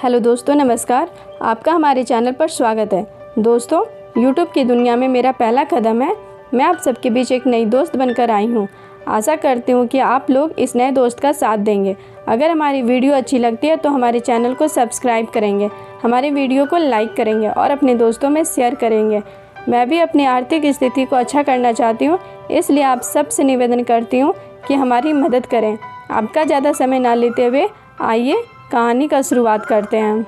Hello दोस्तों, नमस्कार। आपका हमारे चैनल पर स्वागत है। दोस्तों, यूट्यूब की दुनिया में मेरा पहला कदम है। मैं आप सबके बीच एक नई दोस्त बनकर आई हूँ। आशा करती हूँ कि आप लोग इस नए दोस्त का साथ देंगे। अगर हमारी वीडियो अच्छी लगती है तो हमारे चैनल को सब्सक्राइब करेंगे, हमारे वीडियो को लाइक करेंगे और अपने दोस्तों में शेयर करेंगे। मैं भी अपनी आर्थिक स्थिति को अच्छा करना चाहती हूँ, इसलिए आप सबसे निवेदन करती हूँ कि हमारी मदद करें। आपका ज़्यादा समय ना लेते हुए आइए कहानी का शुरुआत करते हैं।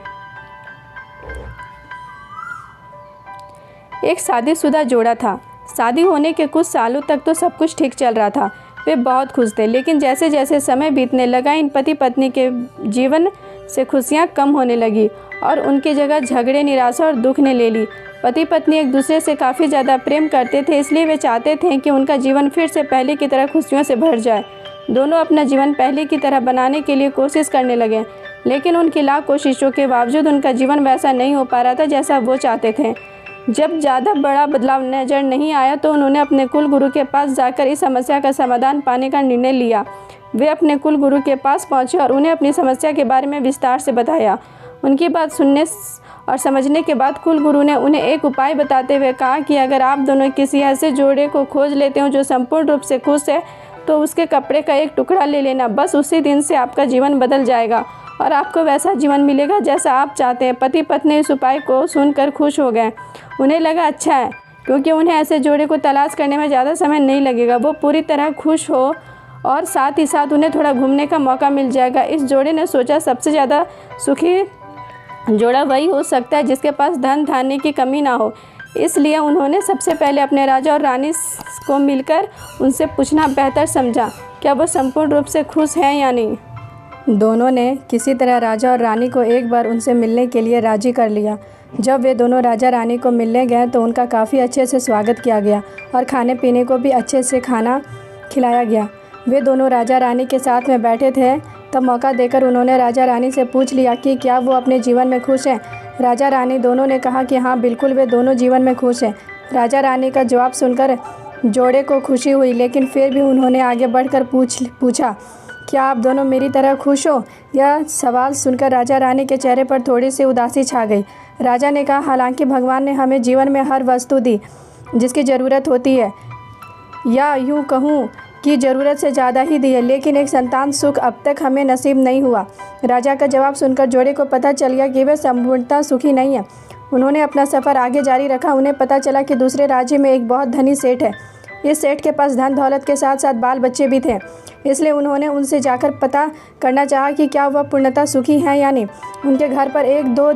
एक शादीशुदा जोड़ा था। शादी होने के कुछ सालों तक तो सब कुछ ठीक चल रहा था। वे बहुत खुश थे, लेकिन जैसे जैसे समय बीतने लगा इन पति पत्नी के जीवन से खुशियां कम होने लगी और उनकी जगह झगड़े, निराशा और दुख ने ले ली। पति पत्नी एक दूसरे से काफ़ी ज़्यादा प्रेम करते थे, इसलिए वे चाहते थे कि उनका जीवन फिर से पहले की तरह खुशियों से भर जाए। दोनों अपना जीवन पहले की तरह बनाने के लिए कोशिश करने लगे, लेकिन उनकी लाख कोशिशों के बावजूद उनका जीवन वैसा नहीं हो पा रहा था जैसा वो चाहते थे। जब ज़्यादा बड़ा बदलाव नज़र नहीं आया तो उन्होंने अपने कुल गुरु के पास जाकर इस समस्या का समाधान पाने का निर्णय लिया। वे अपने कुल गुरु के पास पहुंचे और उन्हें अपनी समस्या के बारे में विस्तार से बताया। उनकी बात सुनने और समझने के बाद कुल गुरु ने उन्हें एक उपाय बताते हुए कहा कि अगर आप दोनों किसी ऐसे जोड़े को खोज लेते हो जो संपूर्ण रूप से खुश है, तो उसके कपड़े का एक टुकड़ा ले लेना। बस उसी दिन से आपका जीवन बदल जाएगा और आपको वैसा जीवन मिलेगा जैसा आप चाहते हैं। पति पत्नी इस उपाय को सुनकर खुश हो गए। उन्हें लगा अच्छा है, क्योंकि उन्हें ऐसे जोड़े को तलाश करने में ज़्यादा समय नहीं लगेगा। वो पूरी तरह खुश हो और साथ ही साथ उन्हें थोड़ा घूमने का मौका मिल जाएगा। इस जोड़े ने सोचा सबसे ज़्यादा सुखी जोड़ा वही हो सकता है जिसके पास धन धान्य की कमी ना हो। इसलिए उन्होंने सबसे पहले अपने राजा और रानी को मिलकर उनसे पूछना बेहतर समझा, क्या वो संपूर्ण रूप से खुश हैं या नहीं। दोनों ने किसी तरह राजा और रानी को एक बार उनसे मिलने के लिए राजी कर लिया। जब वे दोनों राजा रानी को मिलने गए तो उनका काफ़ी अच्छे से स्वागत किया गया और खाने पीने को भी अच्छे से खाना खिलाया गया। वे दोनों राजा रानी के साथ में बैठे थे, तब मौका देकर उन्होंने राजा रानी से पूछ लिया कि क्या वो अपने जीवन में खुश हैं। राजा रानी दोनों ने कहा कि हाँ बिल्कुल, वे दोनों जीवन में खुश हैं। राजा रानी का जवाब सुनकर जोड़े को खुशी हुई, लेकिन फिर भी उन्होंने आगे बढ़कर पूछा, क्या आप दोनों मेरी तरह खुश हो? यह सवाल सुनकर राजा रानी के चेहरे पर थोड़ी सी उदासी छा गई। राजा ने कहा, हालांकि भगवान ने हमें जीवन में हर वस्तु दी जिसकी ज़रूरत होती है, या यूँ कहूँ कि ज़रूरत से ज़्यादा ही दी है, लेकिन एक संतान सुख अब तक हमें नसीब नहीं हुआ। राजा का जवाब सुनकर जोड़े को पता चल गया कि वे संपूर्णतः सुखी नहीं है। उन्होंने अपना सफ़र आगे जारी रखा। उन्हें पता चला कि दूसरे राज्य में एक बहुत धनी सेठ है। इस सेठ के पास धन दौलत के साथ साथ बाल बच्चे भी थे, इसलिए उन्होंने उनसे जाकर पता करना चाहा कि क्या वह पूर्णतः सुखी हैं या नहीं। उनके घर पर 1-2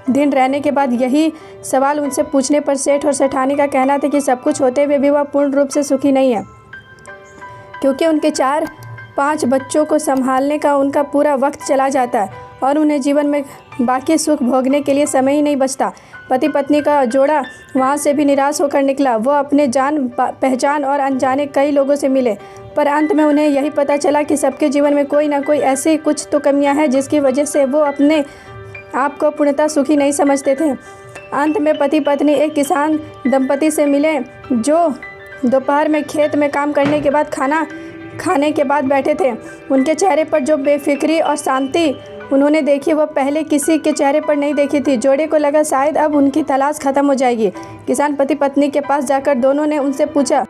दिन रहने के बाद यही सवाल उनसे पूछने पर सेठ और सेठानी का कहना था कि सब कुछ होते हुए भी वह पूर्ण रूप से सुखी नहीं है, क्योंकि उनके 4-5 बच्चों को संभालने का उनका पूरा वक्त चला जाता है और उन्हें जीवन में बाकी सुख भोगने के लिए समय ही नहीं बचता। पति पत्नी का जोड़ा वहाँ से भी निराश होकर निकला। वो अपने जान पहचान और अनजाने कई लोगों से मिले, पर अंत में उन्हें यही पता चला कि सबके जीवन में कोई ना कोई ऐसी कुछ तो कमियां हैं जिसकी वजह से वो अपने आप को पूर्णतः सुखी नहीं समझते थे। अंत में पति पत्नी एक किसान दंपति से मिले जो दोपहर में खेत में काम करने के बाद खाना खाने के बाद बैठे थे। उनके चेहरे पर जो बेफिक्री और शांति उन्होंने देखी वो पहले किसी के चेहरे पर नहीं देखी थी। जोड़े को लगा शायद अब उनकी तलाश खत्म हो जाएगी। किसान पति पत्नी के पास जाकर दोनों ने उनसे पूछा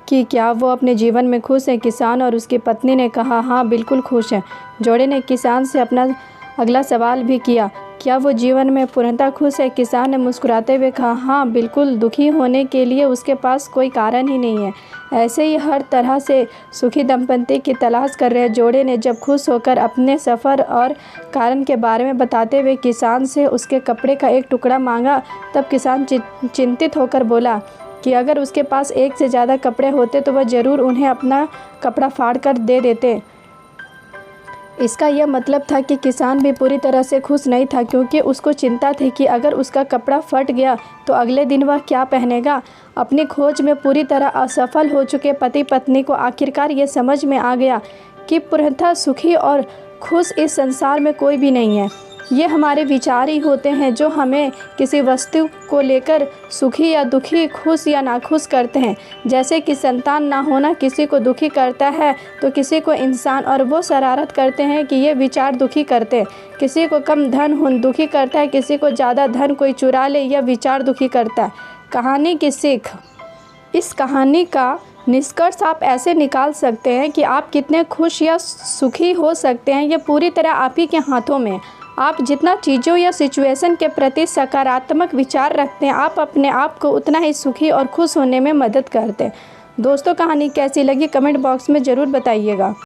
कि क्या वो अपने जीवन में खुश हैं। किसान और उसकी पत्नी ने कहा, हाँ बिल्कुल खुश हैं। जोड़े ने किसान से अपना अगला सवाल भी किया, क्या वो जीवन में पूर्णतः खुश है। किसान ने मुस्कुराते हुए कहा, हाँ बिल्कुल, दुखी होने के लिए उसके पास कोई कारण ही नहीं है। ऐसे ही हर तरह से सुखी दंपति की तलाश कर रहे जोड़े ने जब खुश होकर अपने सफ़र और कारण के बारे में बताते हुए किसान से उसके कपड़े का एक टुकड़ा मांगा, तब किसान चिंतित होकर बोला कि अगर उसके पास एक से ज़्यादा कपड़े होते तो वह ज़रूर उन्हें अपना कपड़ा फाड़ कर दे देते। इसका यह मतलब था कि किसान भी पूरी तरह से खुश नहीं था, क्योंकि उसको चिंता थी कि अगर उसका कपड़ा फट गया तो अगले दिन वह क्या पहनेगा। अपनी खोज में पूरी तरह असफल हो चुके पति पत्नी को आखिरकार ये समझ में आ गया कि पूर्णतः सुखी और खुश इस संसार में कोई भी नहीं है। ये हमारे विचार ही होते हैं जो हमें किसी वस्तु को लेकर सुखी या दुखी, खुश या नाखुश करते हैं। जैसे कि संतान ना होना किसी को दुखी करता है तो किसी को इंसान और वो शरारत करते हैं कि ये विचार दुखी करते हैं। किसी को कम धन हो दुखी करता है, किसी को ज़्यादा धन कोई चुरा ले यह विचार दुखी करता है। कहानी की सीख। इस कहानी का निष्कर्ष आप ऐसे निकाल सकते हैं कि आप कितने खुश या सुखी हो सकते हैं यह पूरी तरह आप ही के हाथों में। आप जितना चीज़ों या सिचुएशन के प्रति सकारात्मक विचार रखते हैं, आप अपने आप को उतना ही सुखी और खुश होने में मदद करते हैं। दोस्तों, कहानी कैसी लगी कमेंट बॉक्स में ज़रूर बताइएगा।